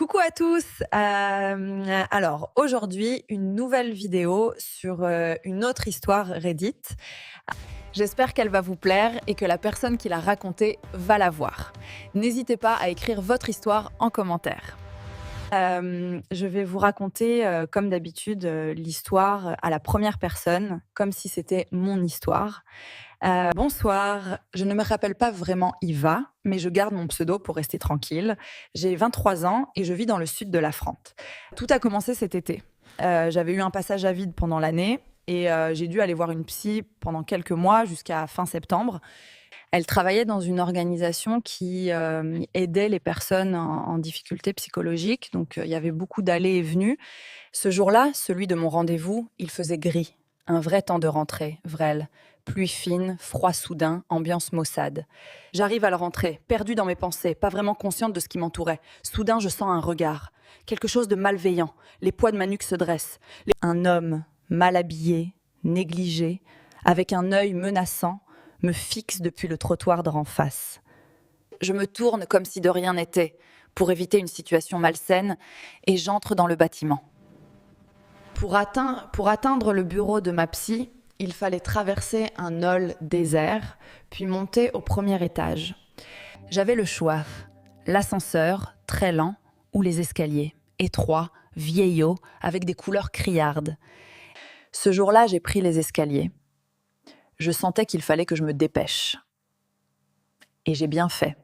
Coucou à tous. Alors aujourd'hui, une nouvelle vidéo sur une autre histoire Reddit. J'espère qu'elle va vous plaire et que la personne qui l'a racontée va la voir. N'hésitez pas à écrire votre histoire en commentaire. Je vais vous raconter, comme d'habitude, l'histoire à la première personne, comme si c'était mon histoire. Bonsoir, je ne me rappelle pas vraiment Iva, mais je garde mon pseudo pour rester tranquille. J'ai 23 ans et je vis dans le sud de la France. Tout a commencé cet été. J'avais eu un passage à vide pendant l'année et j'ai dû aller voir une psy pendant quelques mois jusqu'à fin septembre. Elle travaillait dans une organisation qui aidait les personnes en difficulté psychologique, donc il y avait beaucoup d'allées et venues. Ce jour-là, celui de mon rendez-vous, il faisait gris. Un vrai temps de rentrée, vrel. Pluie fine, froid soudain, ambiance maussade. J'arrive à la rentrée, perdue dans mes pensées, pas vraiment consciente de ce qui m'entourait. Soudain, je sens un regard. Quelque chose de malveillant. Les poids de ma nuque se dressent. Un homme, mal habillé, négligé, avec un œil menaçant, me fixe depuis le trottoir d'en face. Je me tourne comme si de rien n'était, pour éviter une situation malsaine, et j'entre dans le bâtiment. Pour atteindre le bureau de ma psy, il fallait traverser un hall désert, puis monter au premier étage. J'avais le choix, l'ascenseur, très lent, ou les escaliers, étroits, vieillots, avec des couleurs criardes. Ce jour-là, j'ai pris les escaliers. Je sentais qu'il fallait que je me dépêche. Et j'ai bien fait.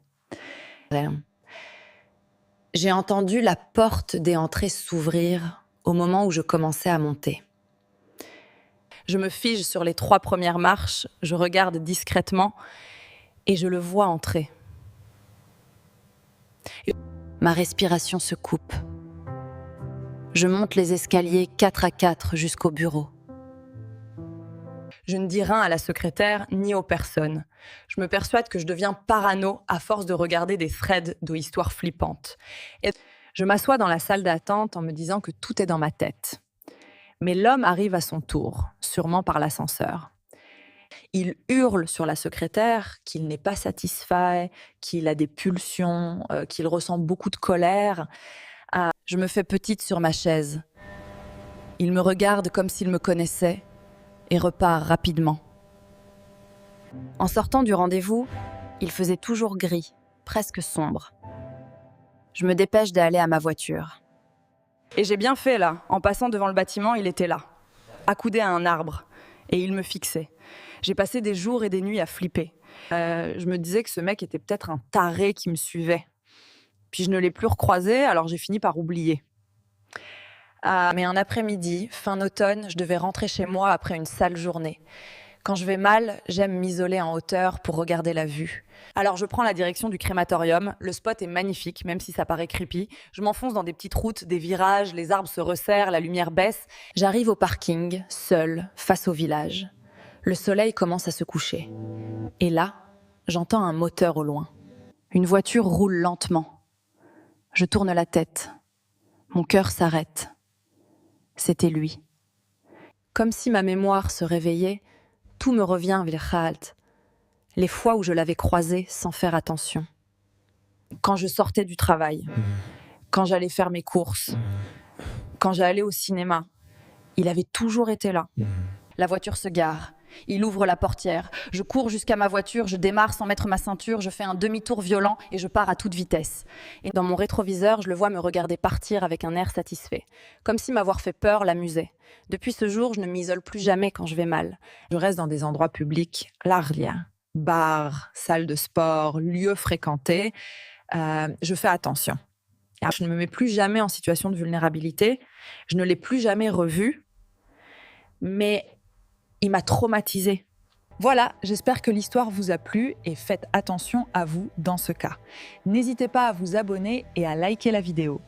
J'ai entendu la porte des entrées s'ouvrir au moment où je commençais à monter. Je me fige sur les 3 premières marches, je regarde discrètement et je le vois entrer. Ma respiration se coupe. Je monte les escaliers 4 à 4 jusqu'au bureau. Je ne dis rien à la secrétaire ni aux personnes. Je me persuade que je deviens parano à force de regarder des threads de histoires flippantes. Et je m'assois dans la salle d'attente en me disant que tout est dans ma tête. Mais l'homme arrive à son tour, sûrement par l'ascenseur. Il hurle sur la secrétaire qu'il n'est pas satisfait, qu'il a des pulsions, qu'il ressent beaucoup de colère. Je me fais petite sur ma chaise. Il me regarde comme s'il me connaissait et repart rapidement. En sortant du rendez-vous, il faisait toujours gris, presque sombre. Je me dépêche d'aller à ma voiture. Et j'ai bien fait là, en passant devant le bâtiment, il était là, accoudé à un arbre, et il me fixait. J'ai passé des jours et des nuits à flipper. Je me disais que ce mec était peut-être un taré qui me suivait. Puis je ne l'ai plus recroisé, alors j'ai fini par oublier. Mais un après-midi, fin automne, je devais rentrer chez moi après une sale journée. Quand je vais mal, j'aime m'isoler en hauteur pour regarder la vue. Alors je prends la direction du crématorium, le spot est magnifique, même si ça paraît creepy. Je m'enfonce dans des petites routes, des virages, les arbres se resserrent, la lumière baisse. J'arrive au parking, seule, face au village. Le soleil commence à se coucher. Et là, j'entends un moteur au loin. Une voiture roule lentement. Je tourne la tête. Mon cœur s'arrête. C'était lui. Comme si ma mémoire se réveillait, tout me revient Vilhalt. Les fois où je l'avais croisé sans faire attention. Quand je sortais du travail, quand j'allais faire mes courses, quand j'allais au cinéma, il avait toujours été là. La voiture se gare, il ouvre la portière, je cours jusqu'à ma voiture, je démarre sans mettre ma ceinture, je fais un demi-tour violent et je pars à toute vitesse. Et dans mon rétroviseur, je le vois me regarder partir avec un air satisfait, comme si m'avoir fait peur l'amusait. Depuis ce jour, je ne m'isole plus jamais quand je vais mal. Je reste dans des endroits publics, l'Arlia, bars, salles de sport, lieux fréquentés. Je fais attention. Alors, je ne me mets plus jamais en situation de vulnérabilité. Je ne l'ai plus jamais revu. Mais il m'a traumatisée. Voilà, j'espère que l'histoire vous a plu et faites attention à vous dans ce cas. N'hésitez pas à vous abonner et à liker la vidéo.